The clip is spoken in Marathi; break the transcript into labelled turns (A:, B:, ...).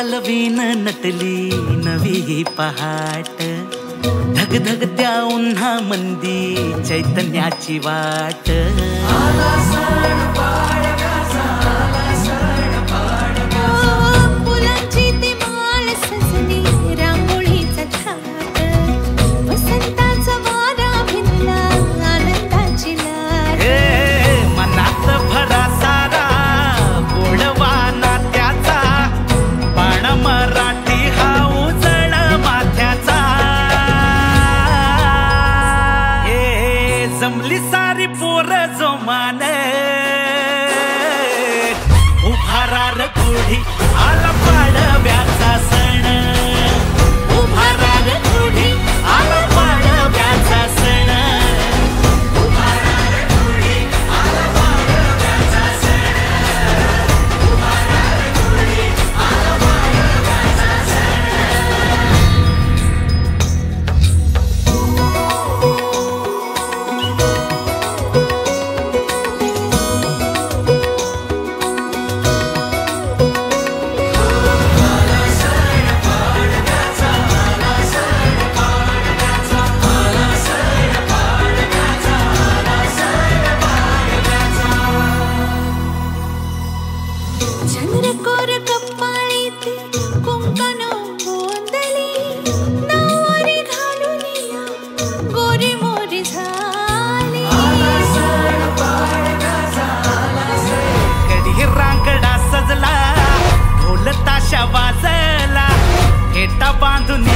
A: हॅलोवीन नटली नवी ही पहाट, धगधगत्या उन्हामंदी चैतन्याची वाट.
B: फुलांची ती माळ सजली रांगोळीचा थाट, वसंताचा वारा भिनला आनंदाची लाट.
A: मनात भरा सारा गोडवा नात्याचा, बाण मराठी हा उजळ माथ्याचा. जमली सारी पोर जोमाने, उभारा र गुढी आला पाडव्याचा सण. उभारा र गुढी आला पाडव्याचा सण. उभारा र गुढी आला पाडव्याचा सण. उभारा र गुढी आला पाडव्याचा सण.
B: चंद्रकोर कपाळी ती कुंकण गोंधली, नऊवारी घालून या गोरी मोरी झाली.
A: कधी रांगडा सजला, ढोल ताशा वाजला, हेटा बांधून